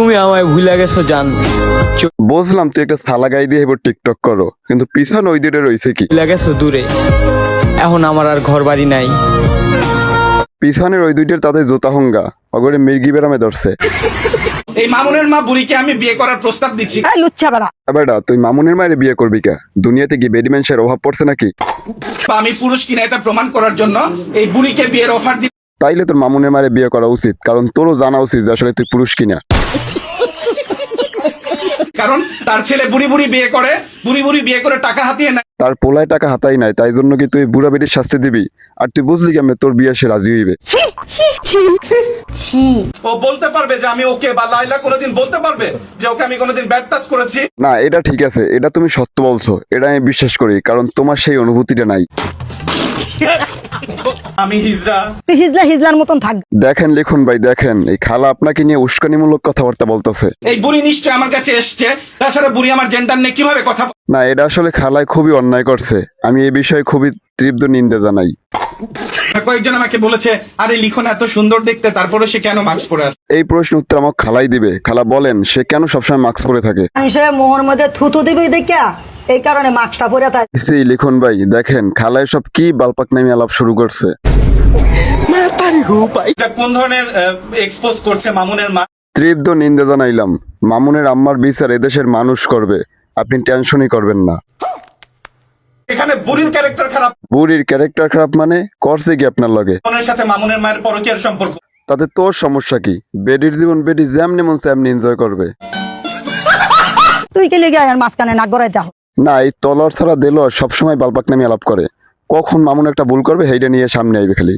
তুমি আমায় ভুলে গেছো জান, বুঝলাম তুই একটা সালা গাই দিয়ে এবার টিকটক করো, কিন্তু পিছনে ওই দূরে রয়েছে কি? ভুলে গেছো দূরে, এখন আমার আর ঘর বাড়ি নাই। পিছনের ওই দুইটার তাদের জোতা হঙ্গা অগরে মির্গি বেরামে ধরছে। এই মামুনের মা বুড়িকে আমি বিয়ে করার প্রস্তাব দিচ্ছি। লুচ্চা বেড়া। বেটা তুই মামুনের মায়ের বিয়ে করবি কা? দুনিয়াতে কি বেডি মানুষের অভাব পড়ছে নাকি? আমি পুরুষ কিনা এটা প্রমাণ করার জন্য এই বুড়িকে বিয়ের অফার দিই। তাইলে তোর মামুনের মায়ের বিয়ে করা উচিত, কারণ তোরও জানা উচিত যে আসলে তুই পুরুষ কিনা। কারণ তার ছেলে বুড়ি বুড়ি বিয়ে করে টাকা হাতিয়ে নেয়। তার পোলায় টাকা হাতাই নাই, তাই জন্য কি তুই বুড়া বেটির শাস্তি দিবি? আর তুই বুঝলি কেমনে তোর বিয়ে সে রাজি হইবে? ও বলতে পারবে যে আমি ওকে বা লাইলা কোনোদিন বলতে পারবে যে ওকে আমি কোনোদিন ব্যাড টাচ করেছি? না, এটা ঠিক আছে, এটা তুমি সত্য বলছো, এটা আমি বিশ্বাস করি, কারণ তোমার সেই অনুভূতিটা নাই। আমি হিজড়া। তুই হিজলার মতন থাক। দেখেন লিখুন ভাই, দেখেন এই খালা আপনাকে নিয়ে উস্কানিমূলক কথাবার্তা বলতেছে। এই বুড়ি নিশ্চয় আমার কাছে এসছে, তাছাড়া বুড়ি আমার জেন্ডার নিয়ে কিভাবে কথা না, এটা আসলে খালায় খুবই অন্যায় করছে, আমি এই বিষয়ে খুবই তীব্র নিন্দা জানাই। কয়েকজন আমাকে বলেছে, আরে লিখন এত সুন্দর দেখতে, তারপরে সে কেন মাস্ক পরে আছে? এই প্রশ্ন উত্তর আমাকে খালাই দিবে। খালা বলেন সে কেন সবসময় মাস্ক পরে থাকে? সে মোহর মধ্যে থুতু দিবি দেখিয়া এই কারণে মাস্কটা পরে থাকে। সেই লিখন ভাই দেখেন খালায় সব কি বালপাক নামে আলাপ শুরু করছে। এটা কোন ধরনের এক্সপোজ করছে মামুনের মা? তীব্র নিন্দা জানাইলাম। মামুনের আম্মার বিচার এদেশের মানুষ করবে, আপনি টেনশনই করবেন না। এখানে বুড়ির ক্যারেক্টার খারাপ। বুড়ির ক্যারেক্টার খারাপ মানে করছে কি আপনার লগে? মামুনের সাথে মামুনের মায়ের পরকীয়ার সম্পর্ক। তাতে তোর সমস্যা কি? বেডির জীবন বেডি যেমনি মন এমনি এনজয় করবে। তুই কে লেগে আর মাঝখানে নাক গড়াইতে হো? না, এই তলোয়ার ছাড়া দিল সবসময় বালপাক নামে আলাপ করে, কখন মামুন একটা ভুল করবে সেইটা নিয়ে সামনে আইবে খালি।